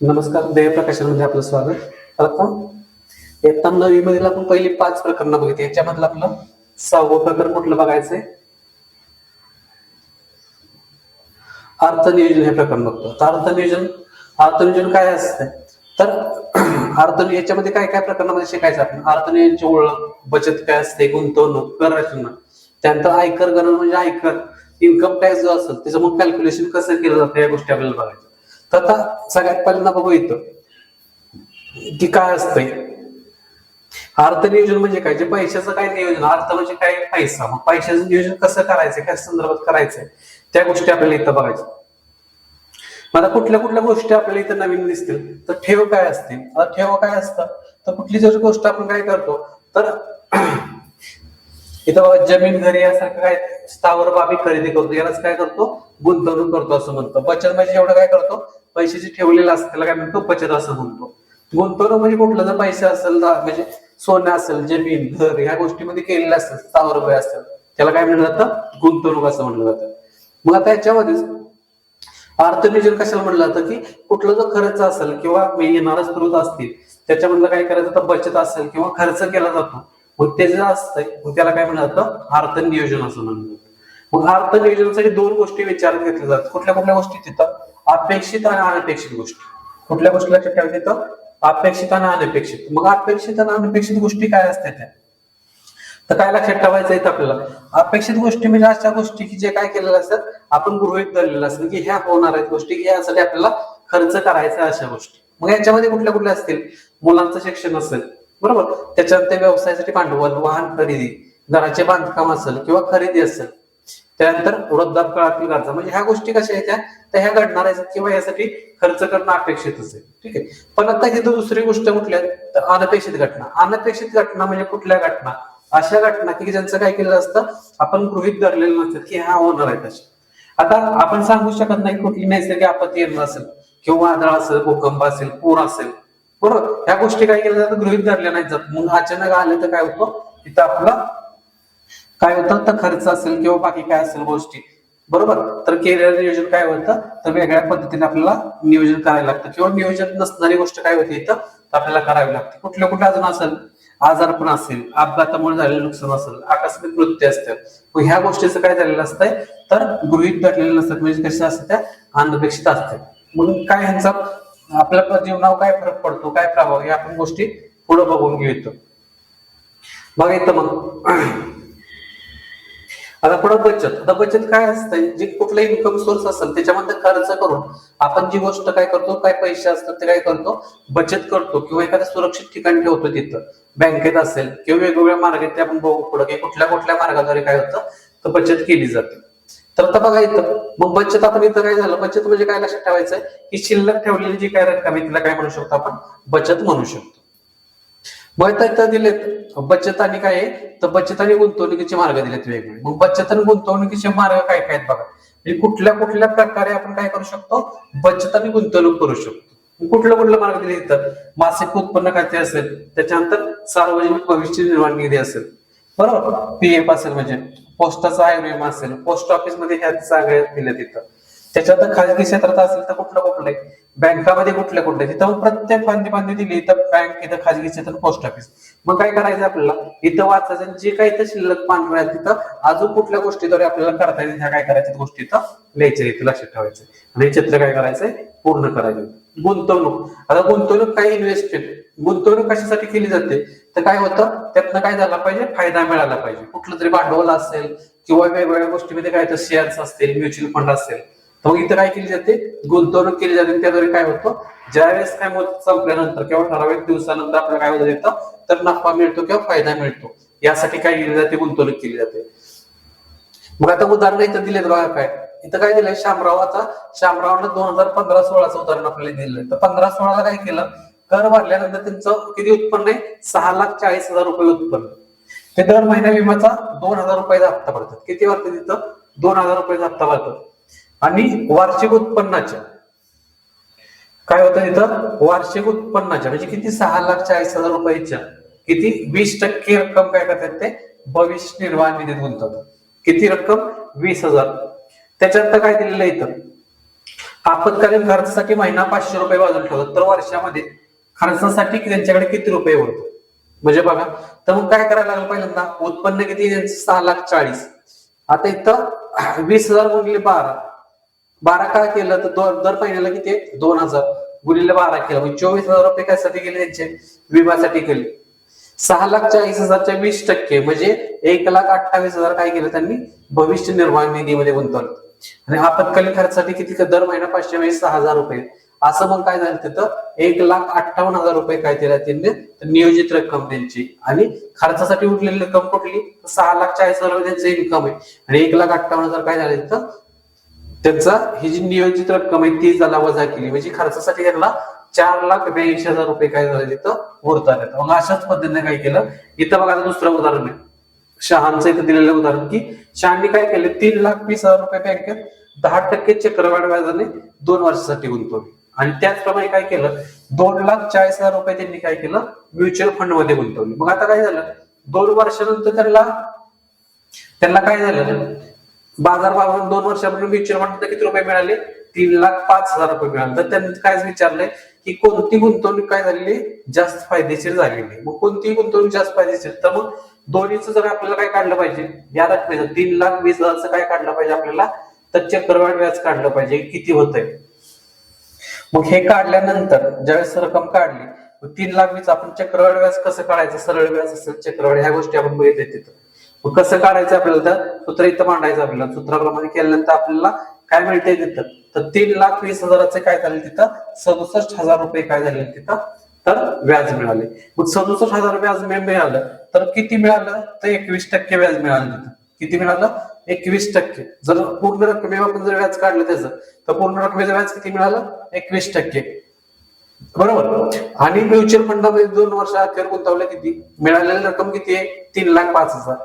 नमस्कार, देवप्रकाशामध्ये आपलं स्वागत. आता इयत्ता 9वी मध्ये आपण पहिली 5 प्रकरणं बघितली. याच्यामधलं आपलं 6वं प्रकरण कुठलं बघायचंय? अर्थनियोजन हे प्रकरण बघतो. तर अर्थनियोजन काय असतं? तर याच्यामध्ये काय काय प्रकरणामध्ये शिकायचं आपण? अर्थनियोजनची ओळख, बचत काय असते, गुंतवणूक, कर रचना, त्यानंतर आयकर गणना म्हणजे आयकर, इन्कम टॅक्स जो असेल त्याचं मग कॅल्क्युलेशन कसं केलं जातं या गोष्टी आपल्याला बघायच्या. तर आता सगळ्यात पहिल्यांदा बघू इथं की काय असतंय अर्थनियोजन म्हणजे काय. जे पैशाचं काय नियोजन, अर्थ म्हणजे काय पैसा, मग पैशाचं नियोजन कसं करायचं, काय संदर्भात करायचंय त्या गोष्टी आपल्याला इथं बघायच्या. मला कुठल्या कुठल्या गोष्टी आपल्याला इथं नवीन दिसतील. तर ठेव काय असते, ठेव काय असतं, तर कुठली जर गोष्ट आपण काय करतो तर इथं बघा जमीन, घरी यासारखं काय स्थावर बाबी खरेदी करतो, यालाच काय करतो, गुंतवणूक करतो असं म्हणतो. बचत म्हणजे एवढं काय करतो, पैशाचे ठेवलेलं असतं त्याला काय म्हणतो, बचत असं म्हणतो. गुंतवणूक म्हणजे कुठलं जर पैसे असेल म्हणजे सोनं असेल, जमीन, घर ह्या गोष्टीमध्ये केलेलं असतं, स्थावर बाबी असेल त्याला काय म्हणलं जातं, गुंतवणूक असं म्हणलं जातं. मग आता याच्यामध्येच अर्थनियोजन कशाला म्हणलं जातं की कुठला जो खर्च असेल किंवा येणारा स्त्रोत असतील त्याच्यामधलं काय करायचं, तर बचत असेल किंवा खर्च केला जातो मग ते जे असतंय मग त्याला काय म्हणलं जातं, अर्थनियोजन असं म्हणलं. मग अर्थनियोजनासाठी 2 गोष्टी विचारात घेतल्या जातात. कुठल्या कुठल्या गोष्टी तिथं, अपेक्षित आणि अनपेक्षित गोष्टी. कुठल्या गोष्टी लक्षात ठेवायच्या तिथं, अपेक्षित आणि अनपेक्षित. मग अपेक्षित आणि अनपेक्षित गोष्टी काय असतात त्या, तर काय लक्षात ठेवायचं आहे आपल्याला. अपेक्षित गोष्टी म्हणजे अशा गोष्टी की जे काय केलेल्या असतात, आपण गृहीत धरलेलं असतं की ह्या होणार आहेत गोष्टी, की यासाठी आपल्याला खर्च करायचा अशा गोष्टी. मग याच्यामध्ये कुठल्या कुठल्या असतील, मुलांचं शिक्षण असेल बरोबर, त्याच्यानंतर व्यवसायासाठी भांडवल, वाहन खरेदी, घराचे बांधकाम असेल किंवा खरेदी असेल, त्यानंतर वृद्धापकाळातील गरजा, म्हणजे ह्या गोष्टी कशा आहेत तर ह्या घडणार आहेत किंवा यासाठी खर्च करणं अपेक्षित असेल. ठीक आहे. पण आता ही दुसरी गोष्ट कुठल्या, तर अनपेक्षित घटना. अनपेक्षित घटना म्हणजे कुठल्या घटना, अशा घटना की ज्यांचं काय केलेलं असतं, आपण गृहीत धरलेलं नसतं की ह्या होणार आहेत अशा. आता आपण सांगू शकत नाही कुठली नैसर्गिक आपत्ती येणार असेल किंवा वादळ असेल, भूकंप असेल, पूर असेल बरोबर, ह्या गोष्टी काय केल्या जातात, गृहीत धरल्या नाही जात. मग अचानक आलं तर काय होतं, तिथं आपला काय होतं, तर खर्च असेल किंवा बाकी काय असेल गोष्टी बरोबर, तर केलेलं नियोजन काय होतं, तर वेगळ्या पद्धतीने आपल्याला नियोजन करायला लागतं किंवा नियोजन नसणारी गोष्ट काय होती इथं आपल्याला करावी लागते. कुठल्या कुठल्या अजून असेल, आजारपण असेल, अपघातामुळे झालेलं नुकसान असेल, आकस्मिक मृत्यू असतात. मग ह्या गोष्टीचं काय झालेलं असतंय, तर गृहीत धरलेलं नसतात, म्हणजे कशा असतात त्या अनपेक्षित असतात. मग काय ह्यांचा आपल्या जीवनावर काय फरक पडतो, काय प्रभाव, या आपण गोष्टी पुढे बघून घेतो. बघा इथं मग आता पुढे बचत. आता बचत काय असतं, जे कुठला इन्कम सोर्स असेल त्याच्यामध्ये खर्च करून आपण जी गोष्ट काय करतो, काय पैसे असतात ते काय करतो, बचत करतो किंवा एखाद्या सुरक्षित ठिकाणी ठेवतो, तिथं बँकेत असेल किंवा वेगवेगळ्या मार्गात ते आपण बघू पुढे की कुठल्या कुठल्या मार्गाद्वारे काय होतं, तर बचत केली जाते. तर आता बघा इथं मग बचत, आपण इथं काय झालं, बचत म्हणजे काय लक्षात ठेवायचंय की शिल्लक ठेवलेली जी काय रक्कम आहे तिला काय म्हणू शकतो, आपण बचत म्हणू शकतो. मग इथं दिलेत बचत आणि काय आहे, तर बचत आणि गुंतवणुकीचे मार्ग दिलेत वेगवेगळे. मग बचत आणि गुंतवणुकीचे मार्ग काय काय आहेत बघा, म्हणजे कुठल्या कुठल्या प्रकारे आपण काय करू शकतो, बचत आणि गुंतवणूक करू शकतो. कुठलं कुठलं मार्ग दिले इथं, मासिक उत्पन्न खाते असेल, त्याच्यानंतर सार्वजनिक भविष्य निर्वाह निधी असेल बरोबर, पीएफ असेल, म्हणजे पोस्टाचा आयुर्विमा असेल, पोस्ट ऑफिस मध्ये ह्या सगळ्या दिल्या तिथं. त्याच्यानंतर खाजगी क्षेत्रात असेल तर कुठलं कुठलं, बँकामध्ये कुठल्या कुठल्या, तिथं प्रत्येक फांदी दिली, इथं बँक, इथं खाजगी क्षेत्र, पोस्ट ऑफिस. मग काय करायचं आपल्याला, इथं वाचायचं जे काही इथं शिल्लक पांढरं आहे तिथं अजून कुठल्या गोष्टीद्वारे आपल्याला करता येईल, ह्या काय करायच्या गोष्टी इथं लिहायच्या, इथं लक्षात ठेवायचं आणि हे चित्र काय करायचंय, पूर्ण करायचं. गुंतवणूक. आता गुंतवणूक काय, इन्व्हेस्टमेंट. गुंतवणूक कशासाठी केली जाते, तर काय होतं, त्यातनं काय झाला पाहिजे, फायदा मिळाला पाहिजे. कुठलं तरी भांडवल असेल किंवा वेगवेगळ्या गोष्टीमध्ये काय तर शेअर्स असतील, म्युच्युअल फंड असेल, तर मग इथं काय केली जाते, गुंतवणूक केली जाते. त्याद्वारे काय होतं, ज्यावेळेस काय मुदत संपल्यानंतर किंवा ठराविक दिवसानंतर आपल्याला काय होतं येतं, तर नफा मिळतो किंवा फायदा मिळतो. यासाठी काय केली जाते, गुंतवणूक केली जाते. मग आता उदाहरण इथं दिलेत बघा, काय इथं काय दिलंय, शामरावानं 2015-16चं उदाहरण आपल्याला दिलंय. तर 15-16ला काय केलं, कर भरल्यानंतर त्यांचं किती उत्पन्न आहे, 6,40,000 रुपये उत्पन्न. ते दर महिन्या विम्याचा 2,000 रुपयाचा हप्ता भरतात. किती भरतात तिथं, 2,000 रुपयाचा हप्ता भरतात. आणि वार्षिक उत्पन्नाच्या काय होतं तिथं, वार्षिक उत्पन्नाच्या म्हणजे किती, 6,40,000 रुपयाच्या किती 20% रक्कम काय करतात, ते भविष्य निर्वाह निधीत गुंतवतात. किती रक्कम, 20,000. त्याच्यानंतर काय दिलेलं इथं, आपत्कालीन खर्चासाठी महिना 500 रुपये बाजूला ठेवतात, तर वर्षामध्ये खर्चासाठी त्यांच्याकडे किती रुपये उरतो म्हणजे बघा. तर मग काय करायला लागलं, पहिल्यांदा उत्पन्न किती त्यांचं 6,40,000. आता इथं 20,000 गुणिले 12, 12 काय केलं तर दर महिन्याला किती 2,000 गुणिले 12 केलं म्हणजे 24,000 रुपये कशासाठी गेले त्यांचे, विम्यासाठी केले. 6,40,000च्या 20% म्हणजे 1,28,000 काय केलं त्यांनी भविष्य निर्वाह निधीमध्ये गुंतवलं. आणि आपत्कालीन खर्चासाठी किती दर महिना 500 म्हणजे 6,000 रुपये. असं मग काय झालं तिथं 1,58,000 रुपये काय केलं त्यांनी नियोजित रक्कम त्यांची. आणि खर्चासाठी उरलेली रक्कम कुठली, 6,40,000 त्यांचं इन्कम आहे आणि 1,58,000 काय झालं तिथं त्यांचा ही जी नियोजित रक्कम आहे ती त्याला वजा केली म्हणजे खर्चासाठी त्यांना 4,82,000 रुपये काय झाले तिथं उरतात. मग अशाच पद्धतीने काय केलं इथं बघा. दुसरं उदाहरण आहे शहाचं इथं दिलेलं उदाहरण की शहाने काय केलं 3,20,000 रुपये बँकेत 10% चक्रवाढ व्याजाने 2 वर्षासाठी गुंतवले. आणि त्याचप्रमाणे काय केलं 2,40,000 रुपये त्यांनी काय केलं म्युच्युअल फंड मध्ये गुंतवले. मग आता काय झालं 2 वर्षानंतर त्यांना काय झालं बाजार भावात 2 वर्षापूर्वी म्युच्युअल फंड किती रुपये मिळाले 3,05,000 रुपये मिळाले. तर त्यांनी काय विचारलंय की कोणती गुंतवणूक काय झालेली जास्त फायदेशीर झालेली नाही. मग कोणती गुंतवणूक जास्त फायदेशीर, तर मग दोन्हीचं जर आपल्याला काय काढलं पाहिजे या रकमेचं 3,20,000 काय काढलं पाहिजे आपल्याला, तर चक्रवाढ व्याज काढलं पाहिजे किती होतंय. मग हे काढल्यानंतर ज्यावेळेस रक्कम काढली 3,20,000 आपण चक्रवाढ व्याज कसं काढायचं, सरळ व्याज असेल चक्रवाढ ह्या गोष्टी आपण बघितल्या तिथं. मग कसं काढायचं आपल्याला तर सूत्र इथं मांडायचं आपल्याला. सूत्राप्रमाणे केल्यानंतर आपल्याला काय मिळतंय तिथं तर 3,20,000 काय झाले तिथं 67,000 रुपये काय झाले तिथं तर व्याज मिळाले. मग 67,000 व्याज मिळालं तर किती मिळालं तर 21% व्याज मिळालं तिथं. किती मिळालं 21%. जर पूर्ण रकमेवर आपण जर व्याज काढलं त्याचं तर पूर्ण रकमेचं व्याज किती मिळालं 21%. बरोबर. आणि म्युच्युअल फंडामध्ये 2 वर्ष अखेर गुंतवले किती मिळालेली रक्कम किती आहे 3,05,000.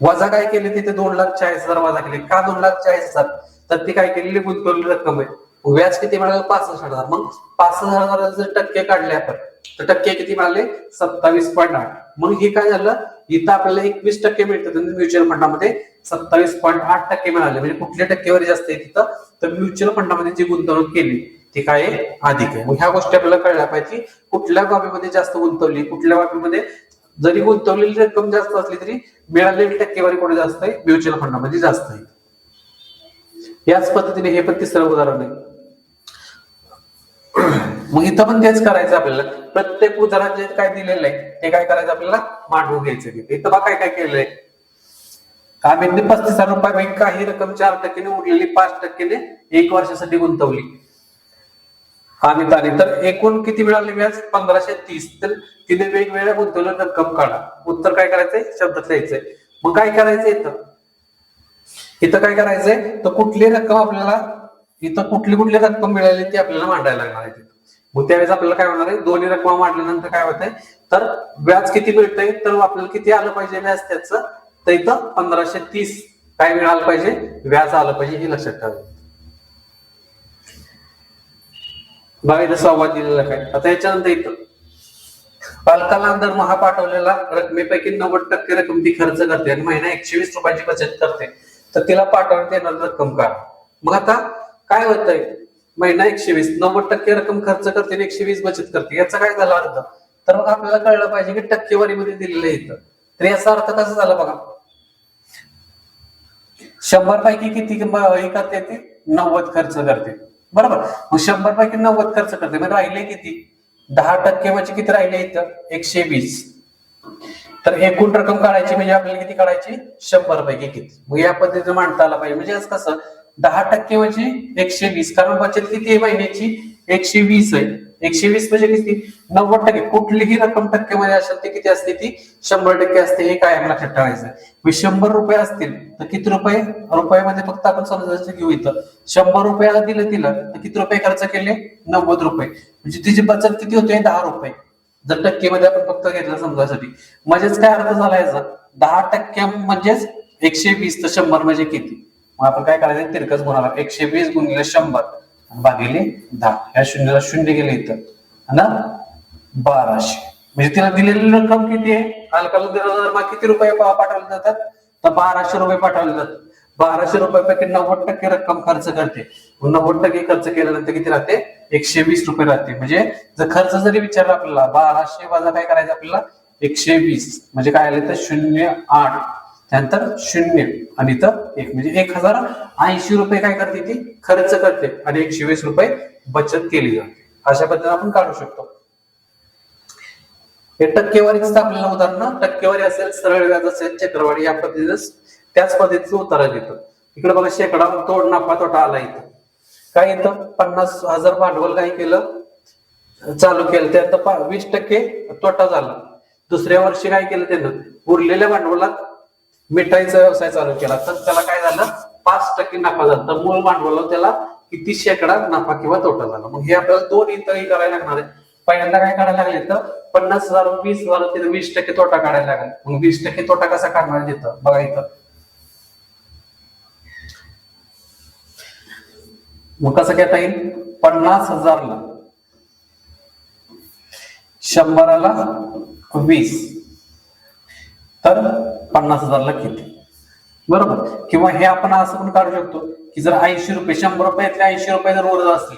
वजा काय केली तिथे 2,40,000 वजा केली. का 2,40,000 तर ती काय केलेली गुंतवलेली रक्कम आहे. व्याज किती मिळालं 65,000. मग 65,000 जर टक्के काढले आपण तर टक्के किती मिळाले 27.8. मग हे काय झालं इथं आपल्याला 21% मिळतं म्युच्युअल फंडामध्ये 27.8% मिळाले. म्हणजे कुठल्या टक्केवारी जास्त आहे तिथं तर म्युच्युअल फंडामध्ये जी गुंतवणूक केली ती काय अधिक आहे. मग ह्या गोष्टी आपल्याला कळल्या पाहिजे कुठल्या बाबीमध्ये जास्त गुंतवली, कुठल्या बाबीमध्ये जरी गुंतवलेली रक्कम जास्त असली तरी मिळालेली टक्केवारी कोणी जास्त आहे म्युच्युअल फंडामध्ये जास्त आहे. याच पद्धतीने हे पण तिसरं उदाहरण आहे. मग इथं पण तेच करायचं आपल्याला. प्रत्येक उदाहरण जे काय दिलेलं आहे ते काय करायचं आपल्याला मांडून घ्यायचं. इथं बघा काय काय केलंय आम्ही 35,000 रुपये काही रक्कम 4% उरलेली 5% 1 वर्षासाठी गुंतवली आम्ही ताने. तर एकूण किती मिळाले व्याज 1,530. तर तिने वेगवेगळ्या गुंतवलेल्या रक्कम काढा. उत्तर काय करायचंय शब्दात लिहायचंय. मग काय करायचंय इथं काय करायचंय तर कुठली रक्कम आपल्याला इथं कुठली रक्कम मिळाली ती आपल्याला मांडायला लागणार आहे. मग त्यावेळेस आपल्याला काय होणार आहे दोन्ही रक्कम मांडल्यानंतर काय होत आहे तर व्याज किती मिळतंय तर आपल्याला किती आलं पाहिजे व्याज त्याचं तर इथं 1,530 काय मिळालं पाहिजे व्याज आलं पाहिजे हे लक्षात ठेवा. बघा इथं संवाद दिलेला काय. आता याच्यानंतर इथं पालकाला दरमहा पाठवलेला रकमेपैकी 90% रक्कम ती खर्च करते आणि महिना 120 रुपयाची बचत करते तर तिला पाठवण्यात येणार रक्कम काय. मग आता काय होतंय महिना 120 90% रक्कम खर्च करते आणि 120 बचत करते याचा काय झाला अर्थ तर मग आपल्याला कळलं पाहिजे की टक्केवारीमध्ये दिलेलं इथं. तर याचा अर्थ कसा झाला बघा 100 पैकी किती हे करते ते 90 खर्च करते. बरोबर. मग 100 पैकी 90 खर्च करते मग राहिले किती 10% म्हणजे किती राहिले इथं 120. तर एकूण रक्कम काढायची म्हणजे आपल्याला किती काढायची 100 पैकी किती. मग या पद्धतीने मांडता आला पाहिजे. म्हणजे असं कसं 10% म्हणजे 120 कारण बचत किती आहे महिन्याची 120 आहे. 120 म्हणजे किती 90%. कुठलीही रक्कम टक्केमध्ये असेल ते किती असते ती 100% असते. हे काय लक्षात ठेवायचं. 100 रुपये असतील तर किती रुपयामध्ये फक्त आपण समजायचं घेऊ इथं 100 रुपयाला दिलं तिला तर किती रुपये खर्च केले 90 रुपये म्हणजे तिची बचत किती होते 10 रुपये. जर टक्केमध्ये आपण फक्त घेतलं समजायसाठी म्हणजेच काय अर्थ झाला याचा 10% म्हणजेच 120 तर 100 म्हणजे किती. मग आपण काय करायचं तिरकस गुणाकार 120 गुणिले 100 भागिले 10 या शून्याला शून्य गेले इथं ना 1200 म्हणजे तिला दिलेली रक्कम किती आहे पालकाला किती रुपये पाठवले जातात तर 1200 रुपये पाठवले जातात. 1200 रुपयापैकी 90% रक्कम खर्च करते. 90% खर्च केल्यानंतर किती राहते? 120 रुपये राहते. म्हणजे जर खर्च जरी विचारला आपल्याला 1200 वजा काय करायचं आपल्याला 120, म्हणजे काय आलं तर 0.8, त्यानंतर 0 आणि इथं 1, म्हणजे 1080 रुपये काय करते ती खर्च करते आणि 120 रुपये बचत केली जाते. अशा पद्धतीने आपण काढू शकतो. हे टक्केवारीचं आपल्याला उदाहरण, टक्केवारी असेल, सरळ व्याज असेल, चक्रवाढी, या पद्धतीने त्याच पद्धतीचं उत्तर देतं. इकडे बघा शेकडा तोड नफा तोटा आला. इथं काय येतं? 50,000 भांडवल काय केलं चालू केलं, त्यात 20% तोटा झाला. दुसऱ्या वर्षी काय केलं त्यानं? उरलेल्या भांडवलात मिठाईचा व्यवसाय चालू केला, तर त्याला काय झालं? 5% नफा झाला. तर मूळ भांडवलावर त्याला किती शेकडा नफा किंवा तोटा झाला. मग हे आपल्याला दोन इथंही करायला लागणार आहे. पहिल्यांदा काय काढायला लागले तर 50,000 20,000 तिथे 20% तोटा काढायला लागेल. मग 20% तोटा कसा काढणार तिथं बघा. इथं मग कसं घेता येईल? 50,000ला 100ला 20, तर 50,000ला किती? बरोबर. किंवा हे आपण असं पण काढू शकतो की जर 80 रुपये, 100 रुपयातले 80 रुपये जर उरत असले,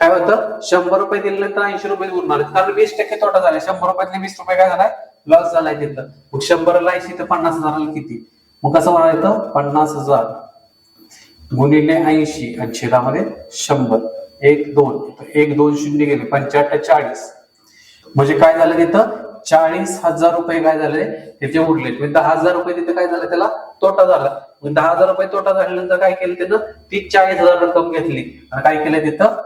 काय होतं? 100 रुपये दिल्यानंतर 80 रुपये उरणार, कारण 20% तोटा झाला. 100 रुपयातले 20 रुपये काय झालाय? लॉस झालाय तिथं. मग 100ला 80 तर 50,000ला किती? मग कसं म्हणायचं? 50,000 गुणिले 80 आणि छेदामध्ये 100. 1 2 1 2 0 गेले, 85 40, म्हणजे काय झालं तिथं? 40,000 रुपये काय झाले तिथे उरले. 10,000 रुपये तिथे काय झालं? त्याला तोटा झाला. मग 10,000 रुपये तोटा झाल्यानंतर काय केलं त्यानं? ती 40,000 रक्कम घेतली आणि काय केलं तिथं?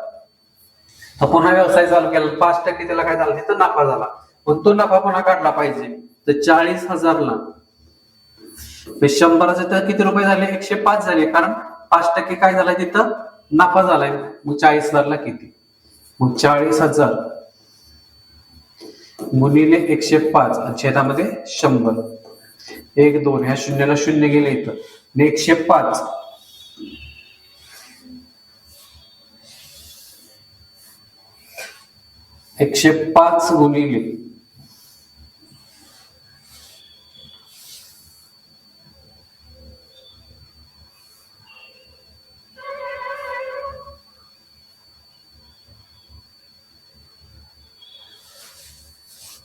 तर पुन्हा व्यवसाय चालू केला. 5% त्याला काय झालं? तिथं नफा झाला. मग तो नफा पुन्हा काढला पाहिजे. तर 40,000ला 100चे तर किती रुपये झाले? 105 झाले, कारण 5% काय झालाय तिथं? नफा झालाय. मग 40,000ला किती? मग 40,000 गुणिले 105 आणि छेदामध्ये 100. 1 2 ह्या शून्याला शून्य गेले इथं. 105 105 गुणिले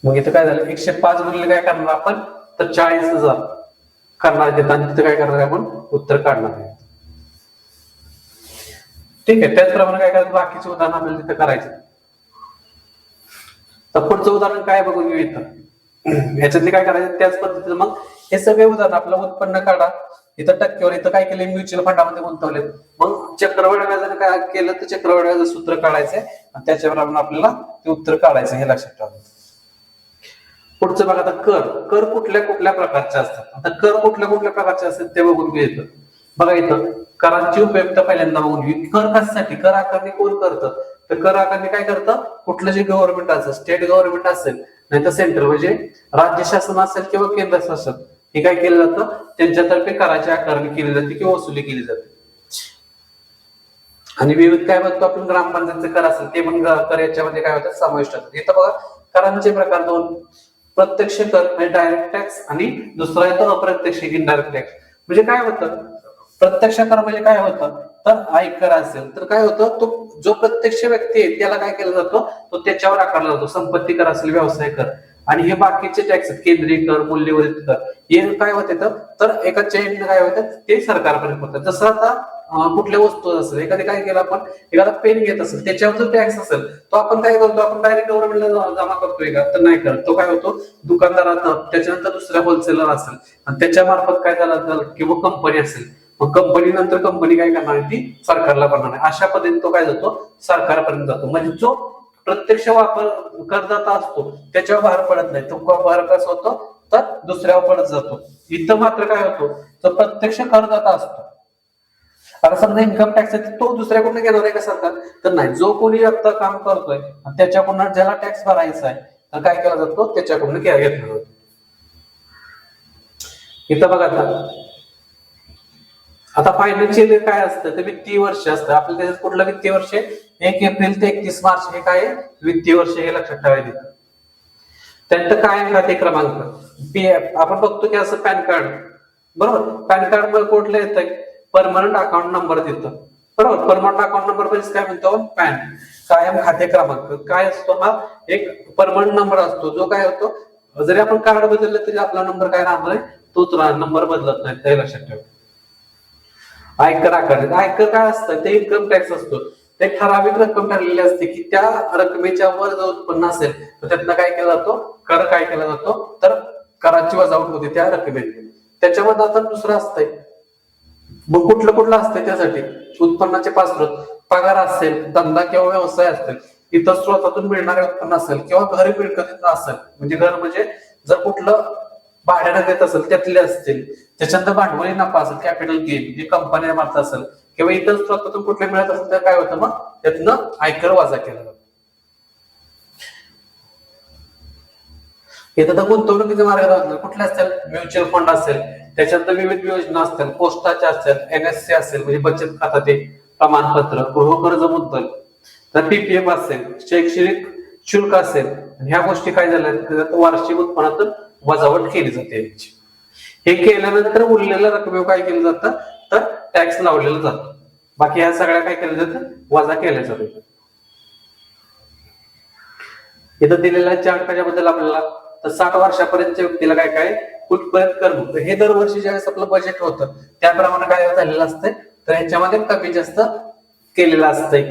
मग इथं काय झालं? 105 गुणिले काय करणार आपण? तर 40,000 करणार तिथं, आणि तिथं काय करणार आपण? उत्तर काढणार आहे. ठीक आहे. त्याचप्रमाणे काय करायचं? बाकीचे उदाहरण आपल्याला तिथं करायचं. तर पुढचं उदाहरण काय बघून घेऊ इथं. ह्याच्यातले काय करायचं? त्याच पद्धतीने मग हे सगळे उदाहरण आपलं उत्पन्न काढा. इथं टक्केवर इथं काय केलं? म्युच्युअल फंडामध्ये गुंतवले. मग चक्रवाढ व्याजाने काय केलं? तर चक्रवाढ व्याजाचं सूत्र काढायचंय आणि त्याच्यावर आपल्याला ते उत्तर काढायचं, हे लक्षात ठेवा. पुढचं बघा. आता कर कुठल्या कुठल्या प्रकारचे असतात. आता कर कुठल्या कुठल्या प्रकारचे असतात ते बघून घेऊ. बघा इथं करांची उपयुक्तता पहिल्यांदा बघून घेऊ. कर कशासाठी? कर आकारणी कोण करतं? तर कर आकारणी काय करतं? कुठलं जे गव्हर्नमेंट असेल, स्टेट गव्हर्नमेंट असेल, नाही तर सेंट्रल म्हणजे राज्य शासन असेल किंवा केंद्र शासन, हे काय केलं जातं? त्यांच्यातर्फे कराची आकारणी केली जाते किंवा वसुली केली जाते. आणि विविध काय बघतो आपण? ग्रामपंचायतचे कर असेल ते पण कर याच्यामध्ये काय होतं? समाविष्ट असतात. इथं बघा करांचे प्रकार दोन. प्रत्यक्ष कर म्हणजे डायरेक्ट टॅक्स, आणि दुसरा येतो अप्रत्यक्ष इनडायरेक्ट टॅक्स. म्हणजे काय होतं? प्रत्यक्ष कर म्हणजे काय होतं? तर आयकर असेल तर काय होतं? तो जो प्रत्यक्ष व्यक्ती आहे त्याला काय केला जातो? तो त्याच्यावर आकारला जातो. संपत्ती कर असेल, व्यवसाय कर, आणि हे बाकीचे टॅक्स, केंद्रीय कर, मूल्यवर्धित कर, हे काय होत येतं? तर एका चेन काय होतं? ते सरकारपर्यंत होतं. जसं आता कुठल्या वस्तू असेल, एखादी काय केलं आपण? एखादा पेन घेत असेल, त्याच्यावर जो टॅक्स असेल तो आपण काय करतो? आपण डायरेक्ट गव्हर्नमेंटला जमा करतोय का? तर नाही करत. तो काय होतो? दुकानदारांना, त्याच्यानंतर दुसऱ्या होलसेलर असेल आणि त्याच्या मार्फत काय झालं? किंवा कंपनी असेल, मग कंपनी नंतर कंपनी काय करणार आहे? ती सरकारला बनणार आहे. अशा पद्धतीने तो काय जातो? सरकारपर्यंत जातो. म्हणजे जो प्रत्यक्ष वापर करदाता असतो त्याच्यावर भार पडत नाही. तो भार कसा होतो? तर दुसऱ्यावर पडत जातो. इथं मात्र काय होतो? तर प्रत्यक्ष करदाता असतो. आता समजा इन्कम टॅक्स आहे तो दुसऱ्याकडून घेणार आहे का सरकार? तर नाही. जो कोणी आता काम करतोय त्याच्याकडून ज्याला टॅक्स भरायचा आहे तर काय केला जातो? त्याच्याकडून घेतला जातो. इथं बघा आता फायनान्शियल काय असतं? ते वित्तीय वर्ष असतं. आपल्याला त्याच्यात कुठलं वित्तीय वर्ष? 1 एप्रिल ते 31 मार्च हे काय वित्तीय वर्ष, हे लक्षात ठेवायचं. त्यानंतर कायम खाते क्रमांक, पीएफ आपण बघतो की असं पॅन कार्ड बरोबर. पॅन कार्ड मध्ये कुठलं येतं? परमनंट अकाउंट नंबर देतं. बरोबर. परमनंट अकाउंट नंबर म्हणजे काय म्हणतो? पॅन, कायम खाते क्रमांक. काय असतो? हा एक परमनंट नंबर असतो, जो काय होतो, जरी आपण कार्ड बदललं तरी आपला नंबर काय राहणार आहे, तोच राहणार, नंबर बदलत नाही, ते लक्षात ठेवा. आयकर आकारणी. आयकर काय असतं? ते इन्कम टॅक्स असतो. ते ठराविक रक्कम ठरलेली असते की त्या रकमेच्या वर जर उत्पन्न असेल तर त्यातनं काय केला जातो? कर काय केला जातो? तर कराची वजावट होते त्या रकमेत. त्याच्यामध्ये आता दुसरं असतंय, मग कुठलं कुठलं असतंय त्यासाठी? उत्पन्नाचे 5 स्रोत. पगार असेल, धंदा किंवा व्यवसाय असेल, इतर स्रोतातून मिळणारे उत्पन्न असेल, किंवा घरी मिळकतीत असेल, म्हणजे घर म्हणजे जर कुठलं भाड्यानं देत असेल त्यातले असतील, त्याच्यानंतर भांडवली नफा असेल, कॅपिटल गेन जे कंपनी मार्फत असेल, किंवा इतर स्रोतातून कुठले मिळत असेल, तर काय होतं? मग त्यातनं आयकर वजा केला जातो. इथं तर गुंतवणुकीचे मार्ग कुठले असतील? म्युच्युअल फंड असेल, त्याच्यानंतर विविध योजना असतील, पोस्टाच्या असेल, NSC असेल म्हणजे बचत खाता, ते प्रमाणपत्र, गृहकर्ज मुद्दल, तर PPF असेल, शैक्षणिक शुल्क असेल, ह्या गोष्टी काय झाल्या? वार्षिक उत्पन्नातून वजावट केली जाते याची. हे केल्यानंतर उरलेल्या रकमेवर काय केलं जातं? तर टॅक्स लावलेला जातो. बाकी ह्या सगळ्या काय केलं जातं? वजा केल्या जातात. इथं दिलेल्या चार्ट कशाबद्दल आपल्याला? तर 60 वर्षापर्यंतच्या व्यक्तीला काय काय कुठपर्यंत करमत, हे दरवर्षी ज्यावेळेस आपलं बजेट होतं त्याप्रमाणे काय झालेलं असतंय, तर ह्याच्यामध्ये कमी जास्त केलेलं असतंय.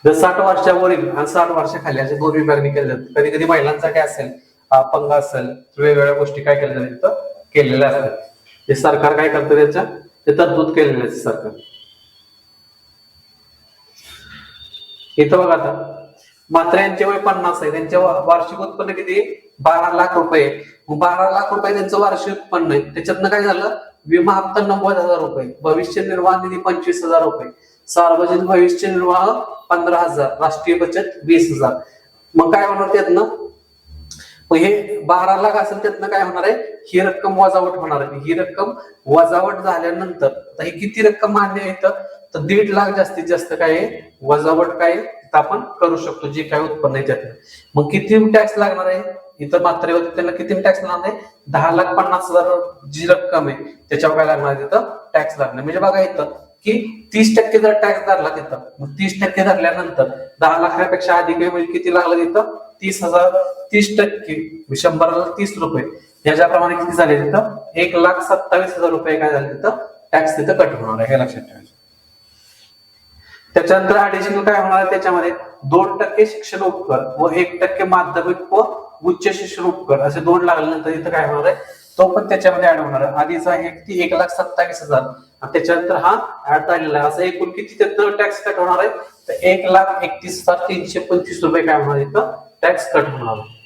जर 60 वर्षावरील आणि 60 वर्षाखाली असे दोन विभागणी केले जातात. कधी कधी महिलांसाठी असेल, अपंग असेल, वेगवेगळ्या गोष्टी काय केल्या जातात? केलेल्या असतात. हे सरकार काय करतं? त्याच्या ते तरतूद केलेले असते सरकार. इथं बघा आता, मात्र यांचे वय 50 आहे, त्यांचे वार्षिक उत्पन्न किती? 12 लाख रुपये. 12 लाख रुपये त्यांचं वार्षिक उत्पन्न आहे. त्याच्यातनं काय झालं? विमा हप्ता 90,000 रुपये, भविष्य निर्वाह निधी 25,000 रुपये, सार्वजनिक भविष्य निर्वाह 15,000, राष्ट्रीय बचत 20,000. मग काय होणार त्यातनं? मग हे 12 लाख असेल, त्यातनं काय होणार आहे? ही रक्कम वजावट होणार आहे. ही रक्कम वजावट झाल्यानंतर आता ही किती रक्कम मान्य आहे? तर 1.5 लाख जास्तीत जास्त काय आहे? वजावट काय आपण करू शकतो, जे काय उत्पन्न आहे त्यातनं. मग किती टॅक्स लागणार आहे? इथं मात्र त्यांना किती टॅक्स लागणार आहे? 10,50,000 जी रक्कम आहे त्याच्यावर काय लागणार आहे? तिथं टॅक्स लागणार. म्हणजे बघा इथं की 30% जर टॅक्स धरला तिथं, मग 30% धरल्यानंतर 10 लाखापेक्षा अधिक आहे म्हणजे किती लागलं तिथं? 30,000. 30%, 100ला 30 रुपये, याच्याप्रमाणे किती झाले तिथं? 1,27,000 रुपये काय झाले तिथं? टॅक्स तिथं कट होणार आहे, हे लक्षात ठेवायचं. त्याच्यानंतर ऍडिशनल काय होणार आहे? त्याच्यामध्ये 2% शिक्षण उपकर व 1% माध्यमिक व उच्च शिक्षण उपकर असे 2 लागल्यानंतर इथं काय होणार आहे? तो पण त्याच्यामध्ये ऍड होणार आहे. आधीचा आहे किती? 1,27,000, त्याच्यानंतर हा ऍड झालेला आहे. असं एकूण किती त्याचं टॅक्स कट होणार आहे? तर 1,31,325 रुपये काय होणार इथं? टॅक्स कट होणार आहे.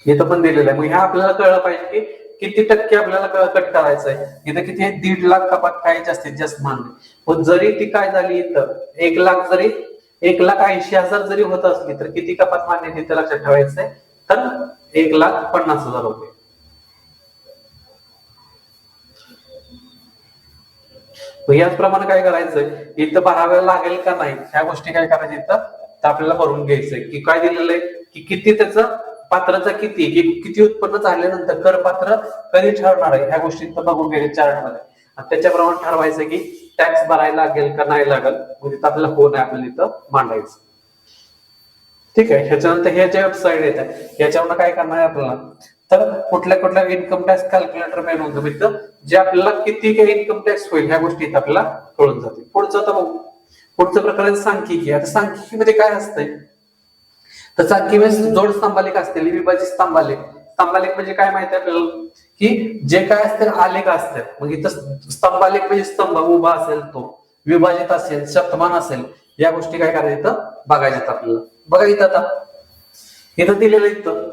इथं पण दिलेलं आहे. मग ह्या आपल्याला कळलं पाहिजे की किती टक्के आपल्याला कट करायचं आहे. इथं किती आहे? 1.5 लाख कपात काय जास्तीत जास्त मानले. पण जरी ती काय झाली इथं 1 लाख, जरी 1,80,000 जरी होत असली तर किती कपात मान्य तिथं लक्षात ठेवायचं आहे? तर 1,50,000 रुपये. याचप्रमाणे काय करायचंय? इथं भरावे लागेल का नाही ह्या गोष्टी काय करायच्या इथं? तर आपल्याला भरून घ्यायचंय की काय दिलेलं आहे की किती त्याचं पात्रता किती, किती उत्पन्न झाल्यानंतर करपात्र कधी ठरणार आहे ह्या गोष्टी बघून घ्यायच्या चार्ट मध्ये. आणि त्याच्याप्रमाणे ठरवायचं की टॅक्स भरायला लागेल का नाही लागेल, म्हणजे आपल्याला कोण आहे आपल्याला इथं मांडायचं. ठीक आहे. ह्याच्यानंतर हे जे वेबसाईट येत आहे याच्यावर काय करणार आहे आपल्याला? तर कुठल्या कुठल्या इन्कम टॅक्स कॅल्क्युलेटर मेनू मिळतं, जे आपल्याला किती काही इन्कम टॅक्स होईल ह्या गोष्टी आपल्याला कळून जातील. पुढचं तर बघू. पुढचं प्रकरण सांख्यिकी. आता सांख्यिकीमध्ये काय असतंय? तर सांख्यिकी जोड स्तंभालेख असते, विभाजित स्तंभालेख. स्तंभालेख म्हणजे काय माहिती आहे आपल्याला? की जे काय असते आलेख असतात. मग इथं स्तंभालेख म्हणजे स्तंभ उभा असेल तो, विभाजित असेल, शतमान असेल, या गोष्टी काय करायचं इथं बघायच्यात आपल्याला. बघा इथं आता इथं दिलेलं इथं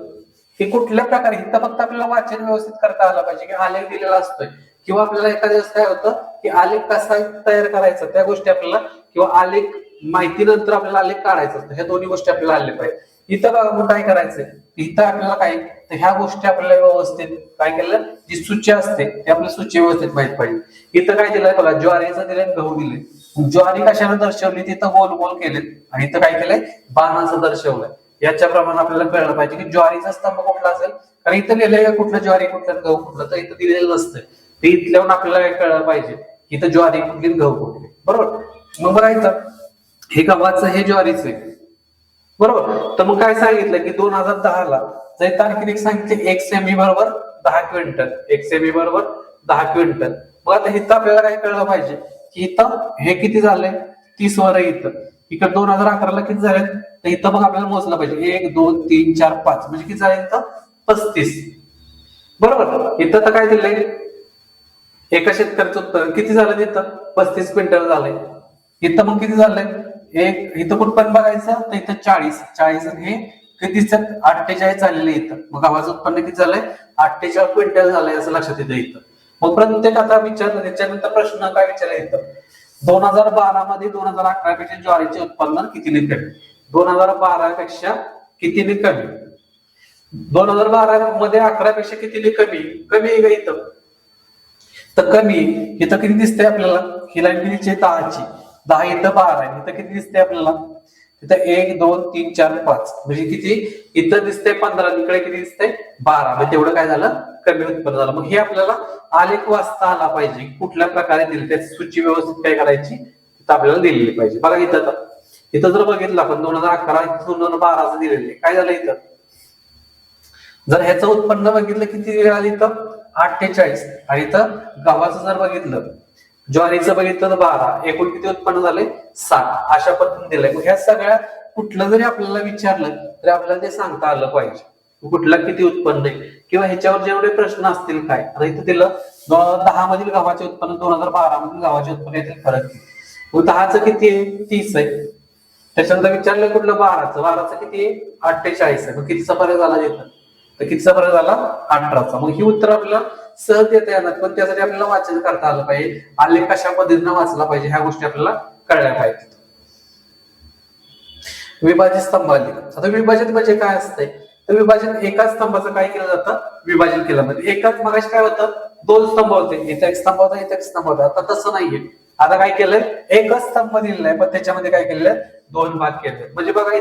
की कुठल्या प्रकारे, इथं फक्त आपल्याला वाचन व्यवस्थित करता आलं पाहिजे की आलेख दिलेला असतोय, किंवा आपल्याला एखाद्या वेळेस काय होतं की आलेख कसा तयार करायचा त्या गोष्टी आपल्याला, किंवा आलेख माहिती नंतर आपल्याला आलेख काढायचा असतो, ह्या दोन्ही गोष्टी आपल्याला आल्या पाहिजे. इथं बघा मग काय करायचंय? इथं आपल्याला काय, तर ह्या गोष्टी आपल्याला व्यवस्थित काय केलं, जी सूची असते ती आपल्याला सूची व्यवस्थित माहित पाहिजे. इथं काय दिलंय बघा, ज्वारीचं दिलंय, गहू दिले. ज्वारी कशाने दर्शवली? तिथं गोल गोल केले, आणि इथं काय केलंय? बाणाचं दर्शवलंय. याच्याप्रमाणे आपल्याला कळलं पाहिजे की ज्वारीचा स्तंभ कुठला असेल, कारण इथं लिहिलंय का कुठलं ज्वारी कुठलं गहू कुठलं, तर इथं दिलेलं नसतं. ते इथल्याहून आपल्याला काय कळलं पाहिजे की इथं ज्वारी कुठली गहू कुठली. बरोबर. मग बघा इथं हे गव्हाचं हे ज्वारीचं आहे. बरोबर. तर मग काय सांगितलं की 2010ला जर आणखी एक सांगितले 1 सेमी बरोबर 10 क्विंटल, 1 सेमी बरोबर 10 क्विंटल. मग आता इथं आपल्याला काय कळलं पाहिजे की इथं हे किती झालंय 30 वर आहे, इकडे 2011ला किती झाले, तर इथं मग आपल्याला मोजलं पाहिजे 1 2 3 4 5 म्हणजे किती झाले इथं 35. बरोबर. इथं तर काय दिलंय एका शेतकऱ्याचं उत्तर किती झालं तिथं 35 क्विंटल झालंय. इथं मग किती झालंय एक इथं उत्पन्न बघायचं तर इथं 40 हे किती 48 झालेले इथं. मग गव्हाचं उत्पन्न किती झालंय 48 क्विंटल झालंय असं लक्षात येतं इथं. मग प्रत्येक आता विचारलं त्याच्यानंतर प्रश्न काय विचारला इथं 2012 मध्ये 2011 पेक्षा ज्वारीचे उत्पन्न कितीने कमी, 2012 पेक्षा कितीने कमी, 2012 मध्ये 11 पेक्षा कितीने कमी, कमी आहे का इथं, तर कमी. इथं किती दिसतंय आपल्याला ही लाईन कितीची 10ची, 10 इथं 12 आहे, इथं किती दिसतंय आपल्याला तिथं 1 2 3 4 5 म्हणजे किती इथं दिसतंय 15, इकडे किती दिसतंय 12, म्हणजे तेवढं काय झालं कमी उत्पन्न झालं. मग हे आपल्याला आलेख वाचता आला पाहिजे कुठल्या प्रकारे दिली त्याची सूची व्यवस्थित काय करायची तिथं आपल्याला दिलेली पाहिजे. बघा इथं जर बघितलं आपण 2011 2012 दिलेले काय झालं इथं जर ह्याचं उत्पन्न बघितलं किती मिळालं इथं 48 आणि इथं गव्हाचं जर बघितलं ज्वारीचं बघितलं तर 12, एकूण किती उत्पन्न झाले 7, अशा पद्धतीने दिलंय. मग ह्या सगळ्या कुठलं जरी आपल्याला विचारलं तरी आपल्याला ते सांगता आलं पाहिजे कुठला किती उत्पन्न आहे किंवा ह्याच्यावर जेवढे प्रश्न असतील काय. आता इथं दिलं 2010 मधील गव्हाचे उत्पन्न 2012 मधील गव्हाचे उत्पन्न यातील फरक किती. मग 10चं किती आहे 30 आहे, त्याच्यानंतर विचारलं कुठलं 12चं किती आहे 48 आहे, मग कितीचा फरक झाला तिथं तर कितीचा फरक झाला 18चा. मग ही उत्तर आपल्याला सहज देता येणार, पण त्यासाठी आपल्याला वाचन करता आलं पाहिजे, आलेख कशा पद्धतीने वाचला पाहिजे ह्या गोष्टी आपल्याला कळल्या पाहिजेत. विभाजित स्तंभ आले. आता विभाजित म्हणजे काय असतंय तर विभाजन एकाच स्तंभाचं काय केलं जातं विभाजन केलं म्हणजे एकाच मगाशी काय होतं 2 स्तंभ होते, इथं एक स्तंभ होता इथं एक स्तंभ होता. आता तसं नाहीये, आता काय केलंय एकच स्तंभ दिलेला आहे पण त्याच्यामध्ये काय केलेलं 2 भाग केले. म्हणजे बघा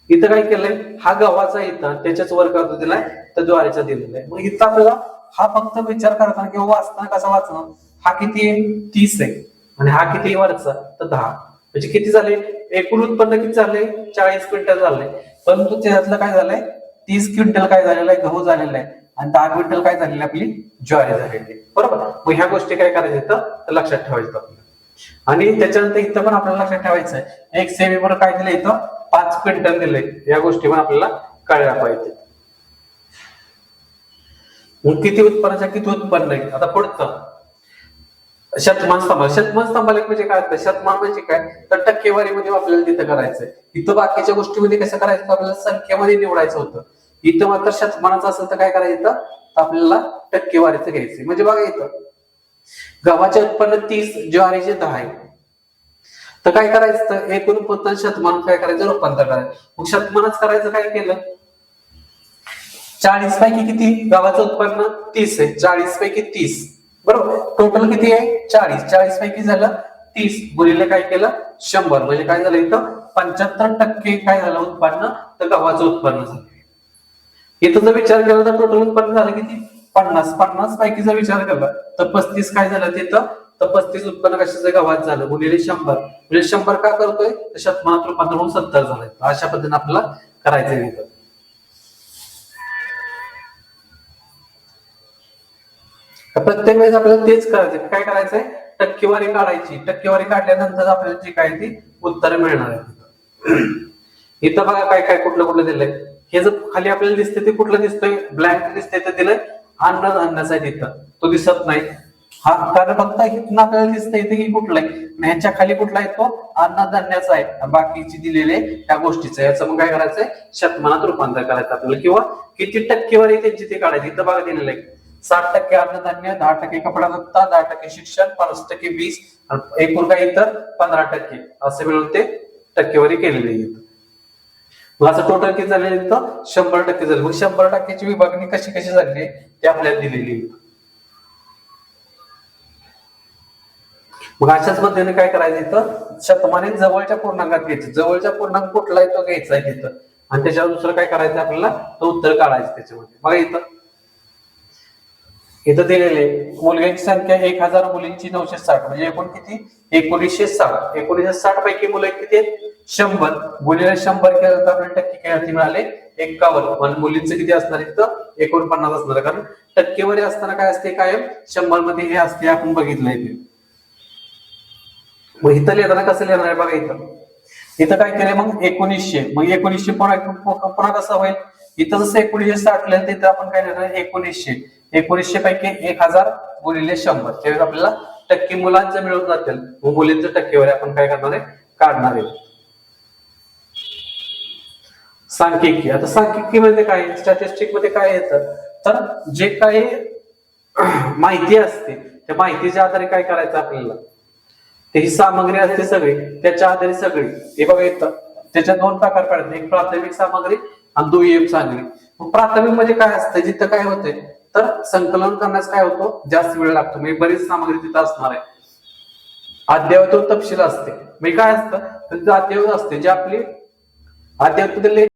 इथं काय केलंय हा गव्हाचा इथं त्याच्याच वर करतो दिलाय तर ज्वारीचा दिलेला आहे. मग इथं आपल्याला हा फक्त विचार करताना किंवा वाचताना कसा वाचणार हा किती आहे 30 आहे आणि हा किती वरचा तर 10, म्हणजे किती झाले एकूण उत्पन्न किती झाले 40 क्विंटल झाले, परंतु त्यातलं काय झालंय 30 क्विंटल काय झालेलं आहे गहू झालेला आहे आणि 10 क्विंटल काय झालेली आपली ज्वारी झालेली आहे. बरोबर. मग ह्या गोष्टी काय करायच्या इथं तर लक्षात ठेवायचं आपल्याला. आणि त्याच्यानंतर इथं पण आपल्याला लक्षात ठेवायचं आहे 1 सेमीवर काय दिलं इथं 5 क्विंटल दिले, या गोष्टी पण आपल्याला कळल्या पाहिजे. मग किती उत्पन्नाच्या किती उत्पन्न आहे. आता पुढचं शतमान स्तंभाला म्हणजे काय असतं शतमान म्हणजे काय तर टक्केवारीमध्ये आपल्याला तिथं करायचंय. इथं बाकीच्या गोष्टीमध्ये कसं करायचं आपल्याला संख्येमध्ये निवडायचं होतं, इथं मात्र शतमानाचं असेल तर काय करायचं तर आपल्याला टक्केवारीचं घ्यायचंय. म्हणजे बघा इथं गव्हाचे उत्पन्न 30 ज्वारीचे 10 आहे तर काय करायचं तर एकूण उत्पन्न शतमान काय करायचं रूपांतर करायचं. मग शतमानच करायचं काय केलं 40 पैकी किती गव्हाचं उत्पन्न 30 आहे 40 पैकी 30 बरोबर, टोटल किती आहे 40 पैकी झालं 30 गुणिले काय केलं 100 म्हणजे काय झालं इथं 75% काय झालं उत्पन्न तर गव्हाचं उत्पन्न झालं. इथं जर विचार केला तर टोटल उत्पन्न झालं किती 50 पैकी जर विचार केला तर 35 काय झालं तिथं तर 35 उत्पन्न कशाचं गव्हात झालं गुणिले 100 म्हणजे 100 का करतोय तर शतमानात रूपांतर होऊन 70 झालंय. अशा पद्धतीने आपल्याला करायचंय. इथं प्रत्येक वेळेस आपल्याला तेच करायचं काय करायचंय टक्केवारी काढायची, टक्केवारी काढल्यानंतर आपल्याला जे काय ती उत्तर मिळणार आहे. इथं बघा काय काय कुठलं दिलंय हे जर खाली आपल्याला दिसतंय ते कुठलं दिसतंय ब्लँक दिसतंय तर दिलंय अन्नधान्याचा आहे तिथं तो दिसत नाही हा कारण फक्त इथं आपल्याला दिसतंय इथे की कुठलं आहे ह्याच्या खाली कुठला आहे तो अन्नधान्याचा आहे बाकीची दिलेले त्या गोष्टीचं याचं मग काय करायचंय शतमानात रूपांतर करायचं आपल्याला किंवा किती टक्केवारी त्यांची ते काढायची. इथं बघा दिलेलं आहे 60% अन्नधान्य 10% कपडा लत्ता 10% शिक्षण 5% वीज एकूण काही इतर 15% असे मिळून ते टक्केवारी केलेली आहे. मग असं टोटल किती झाले इथं 100% झाले. मग 100%ची विभागणी कशी कशी झाली ते आपल्याला दिलेली आहे. मग अशाच पद्धतीने काय करायचं इथं शतमाने जवळच्या पूर्णांकात घ्यायचं, जवळच्या पूर्णांक कुठला आहे तो घ्यायचा आहे तिथं आणि त्याच्यावर दुसरं काय करायचं आपल्याला, तर उत्तर काढायचं त्याच्यामध्ये. बघा इथं दिलेले मुलग्यांची संख्या 1000, मुलींची 960, म्हणजे एकूण किती, 1960. 1960 पैकी मुलं किती आहेत, 100. गुणिले 100 केलं तर आपल्याला टक्के किती मिळाले, 51. आणि मुलींचं किती असणार इथं, 49 असणार. कारण टक्केवारी असताना काय असते, कायम 100 मध्ये हे असते, आपण बघितलंय ते. मग इथं लिहिताना कसं लिहिणार आहे बघा, इथं काय केलंय मग 1900. मग 1900 पुन्हा कसं होईल, इथं जसं 1960 लिहिलं तिथं आपण काय लिहिणार, 1900. 1900 पैकी 1000 गुणिले 100, त्यावेळेस आपल्याला टक्के मुलांचं मिळून जातील. मग मुलींचं टक्केवारी आपण काय करणार आहे, काढणार आहे. सांख्यिकी. आता सांख्यिकी मध्ये काय, स्टॅटिस्टिक मध्ये काय येतं, तर जे काही माहिती असते त्या माहितीच्या आधारे काय करायचं आपल्याला, ही सामग्री असते सगळी, त्याच्या आधारे सगळी हे बघा येतं. त्याच्या 2 प्रकार पडतात, एक प्राथमिक सामग्री आणि दुय्यम सामग्री. प्राथमिक म्हणजे काय असतं, जिथं काय होते, तर संकलन करण्यास काय होतो, जास्त वेळ लागतो. म्हणजे बरीच सामग्री तिथं असणार आहे. अद्ययावत तपशील असते, म्हणजे काय असतं, तर तिथं अद्ययावत असते, जे आपली अद्ययावत